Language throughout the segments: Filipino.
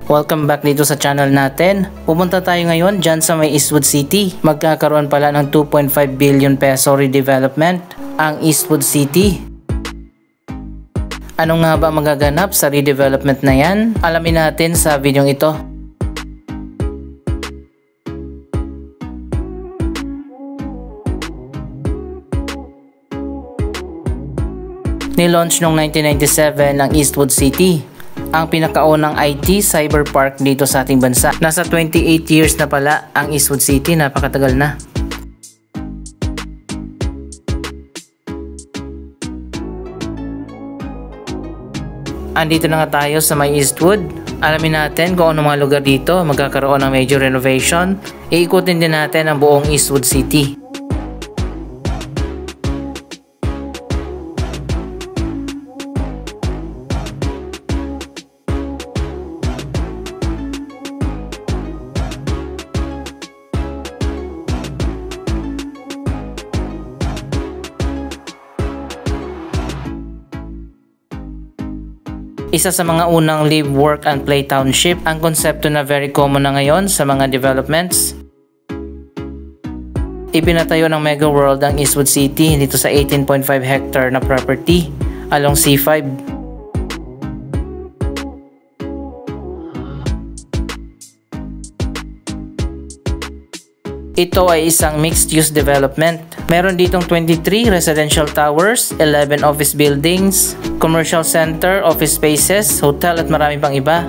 Welcome back dito sa channel natin. Pupunta tayo ngayon dyan sa may Eastwood City. Magkakaroon pala ng 2.5 billion peso redevelopment ang Eastwood City. Ano nga ba magaganap sa redevelopment na yan? Alamin natin sa videong ito. Nilaunch noong 1997 ang Eastwood City, ang pinakaunang IT cyber park dito sa ating bansa. Nasa 28 years na pala ang Eastwood City, napakatagal na. Andito na nga tayo sa may Eastwood. Alamin natin kung ano mga lugar dito magkakaroon ng major renovation. Iikutin din natin ang buong Eastwood City. Isa sa mga unang live, work, and play township, ang konsepto na very common na ngayon sa mga developments. Ipinatayo ng Mega World ang Eastwood City dito sa 18.5 hectare na property along C5. Ito ay isang mixed-use development. Meron ditong 23 residential towers, 11 office buildings, commercial center, office spaces, hotel at marami pang iba.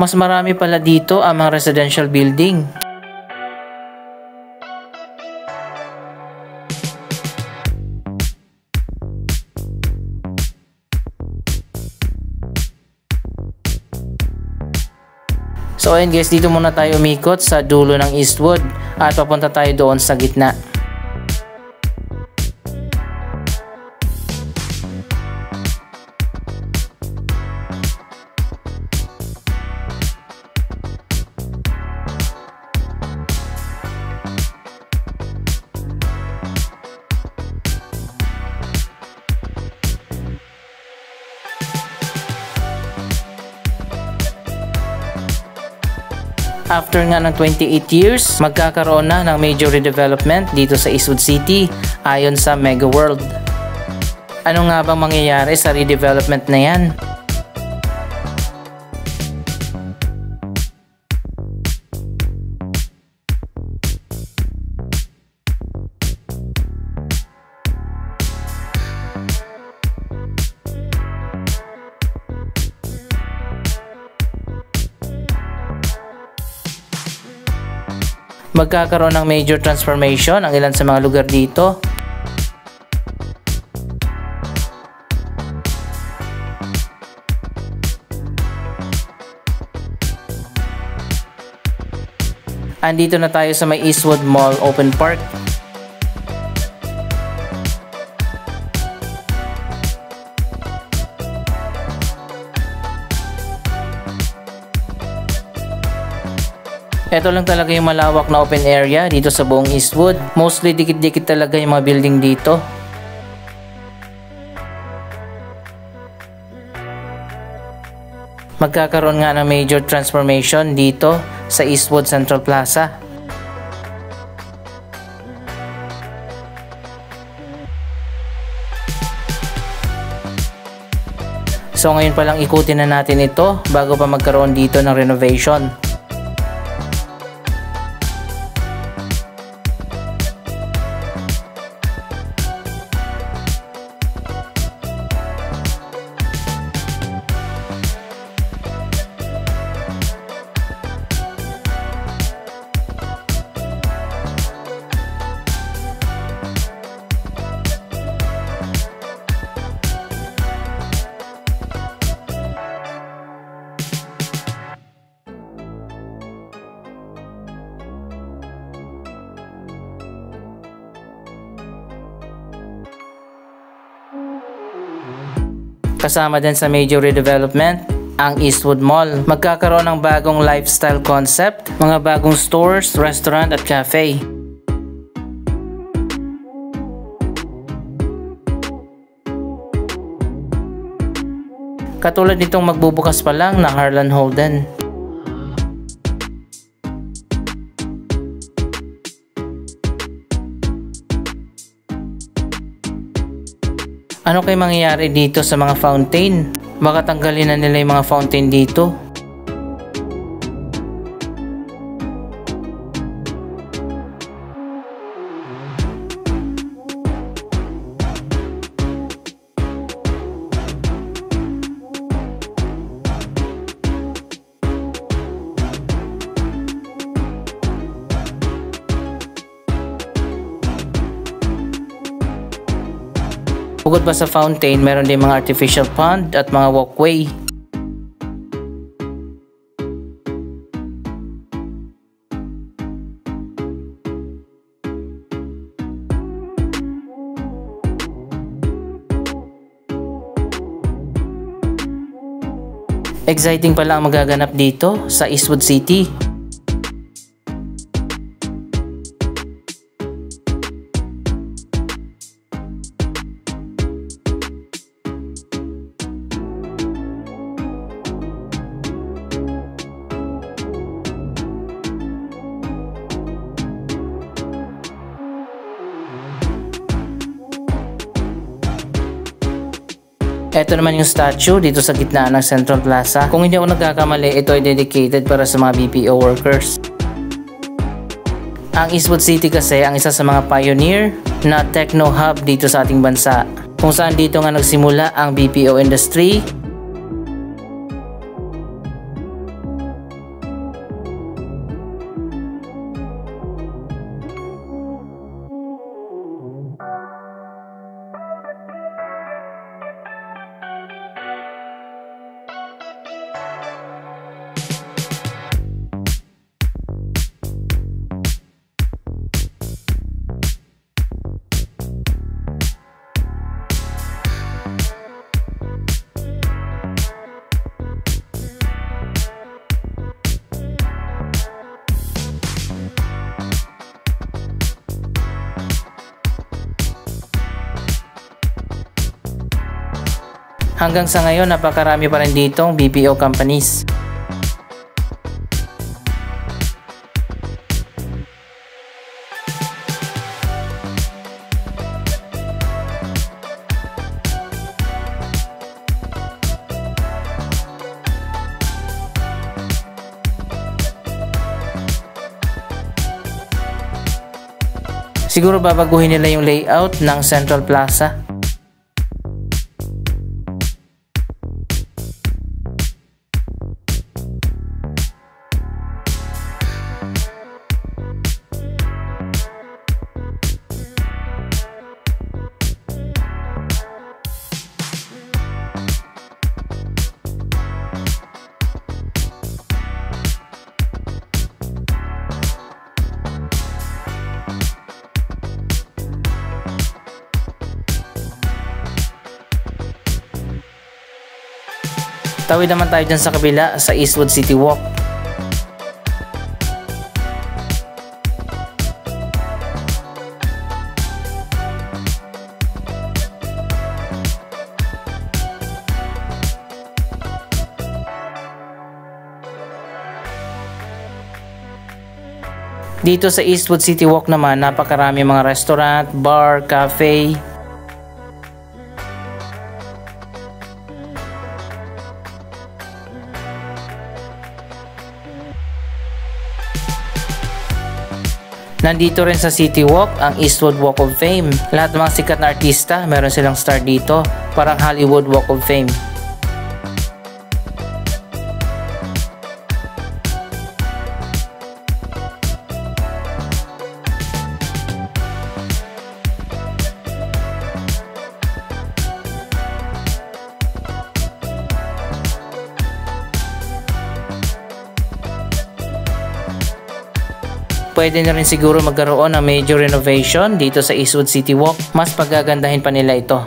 Mas marami pala dito ang mga residential building. So ayun guys, dito muna tayo umikot sa dulo ng Eastwood at papunta tayo doon sa gitna. After nga ng 28 years, magkakaroon na ng major redevelopment dito sa Eastwood City ayon sa Mega World. Ano nga bang mangyayari sa redevelopment na yan? Magkakaroon ng major transformation ang ilan sa mga lugar dito. Andito na tayo sa may Eastwood Mall Open Park. Ito lang talaga yung malawak na open area dito sa buong Eastwood. Mostly dikit-dikit talaga yung mga building dito. Magkakaroon nga ng major transformation dito sa Eastwood Central Plaza. So ngayon pa lang ikutin na natin ito bago pa magkaroon dito ng renovation. Kasama din sa major redevelopment ang Eastwood Mall. Magkakaroon ng bagong lifestyle concept, mga bagong stores, restaurant at cafe. Katulad nitong magbubukas pa lang na Harlan Holden. Ano kaya mangyayari dito sa mga fountain? Baka tanggalin na nila yung mga fountain dito. Bukod pa sa fountain, meron din mga artificial pond at mga walkway. Exciting pala ang magaganap dito sa Eastwood City. Ito naman yung statue dito sa gitna ng Central Plaza. Kung hindi ako nagkakamali, ito ay dedicated para sa mga BPO workers. Ang Eastwood City kasi ang isa sa mga pioneer na techno hub dito sa ating bansa, kung saan dito nga nagsimula ang BPO industry. Hanggang sa ngayon, napakarami pa rin ditong BPO companies. Siguro babaguhin nila yung layout ng Central Plaza. Tawid naman tayo dyan sa kabila sa Eastwood City Walk. Dito sa Eastwood City Walk naman, napakarami mga restaurant, bar, cafe. Nandito rin sa City Walk ang Eastwood Walk of Fame. Lahat ng mga sikat na artista, meron silang star dito. Parang Hollywood Walk of Fame. Pwede na rin siguro magkaroon ng major renovation dito sa Eastwood City Walk. Mas pagagandahin pa nila ito.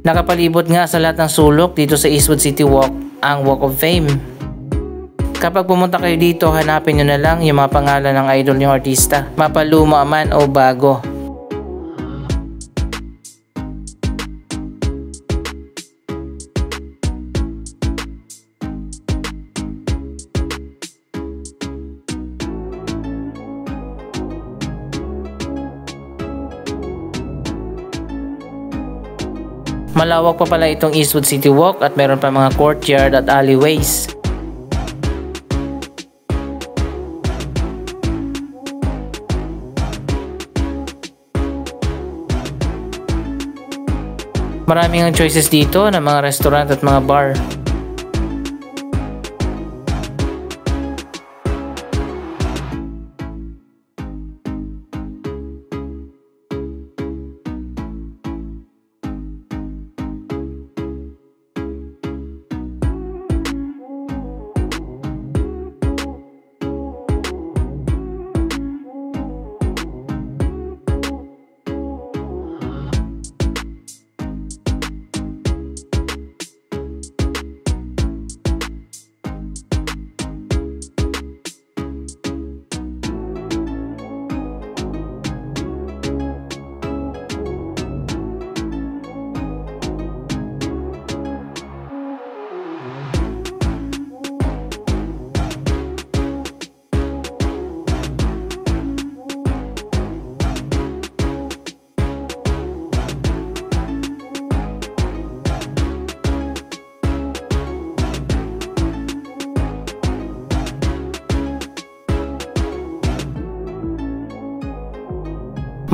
Nakapalibot nga sa lahat ng sulok dito sa Eastwood City Walk ang Walk of Fame. Kapag pumunta kayo dito, hanapin nyo na lang yung mga pangalan ng idol yung artista, mapaluma man o bago. Malawak pa pala itong Eastwood City Walk at meron pa mga courtyard at alleyways. Maraming ang choices dito ng mga restaurant at mga bar.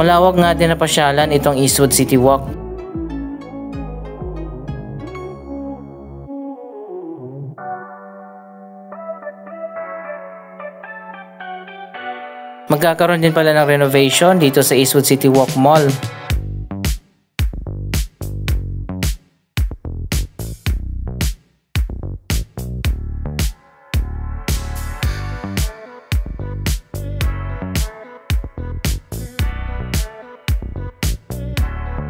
Malawak nga din na pasyalan itong Eastwood City Walk. Magkakaroon din pala ng renovation dito sa Eastwood City Walk Mall.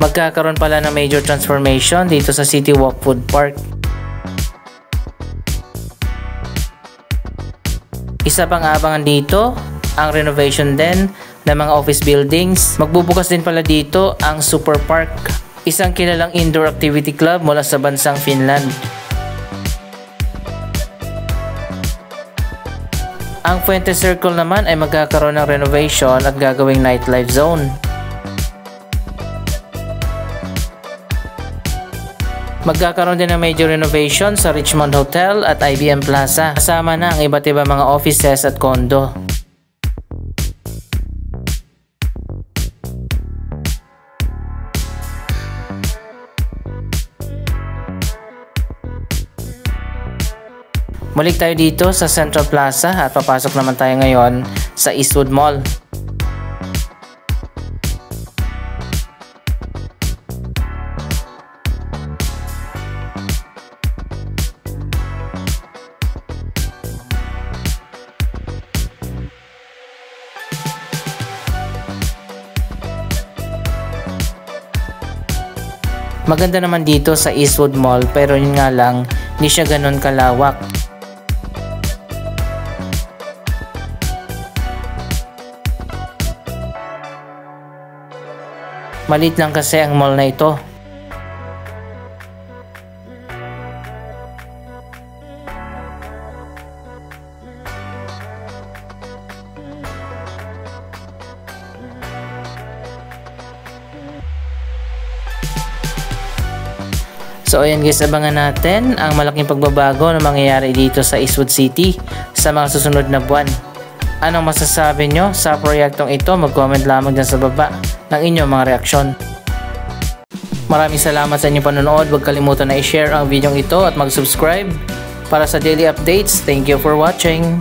Magkakaroon pala ng major transformation dito sa City Walk Food Park. Isa pang abangan dito ang renovation din ng mga office buildings. Magbubukas din pala dito ang Super Park, isang kilalang indoor activity club mula sa bansang Finland. Ang Fuente Circle naman ay magkakaroon ng renovation at gagawing nightlife zone. Magkakaroon din ng major renovation sa Richmond Hotel at IBM Plaza, kasama na ang iba't ibang mga offices at kondo. Mulik tayo dito sa Central Plaza at papasok naman tayo ngayon sa Eastwood Mall. Maganda naman dito sa Eastwood Mall, pero yun nga lang, hindi siya ganun kalawak. Maliit lang kasi ang mall na ito. So ayan guys, abangan natin ang malaking pagbabago na mangyayari dito sa Eastwood City sa mga susunod na buwan. Anong masasabi nyo sa proyektong ito? Mag-comment lamang dyan sa baba ng inyong mga reaksyon. Maraming salamat sa inyong panonood. Huwag kalimutan na i-share ang video ito at mag-subscribe para sa daily updates. Thank you for watching.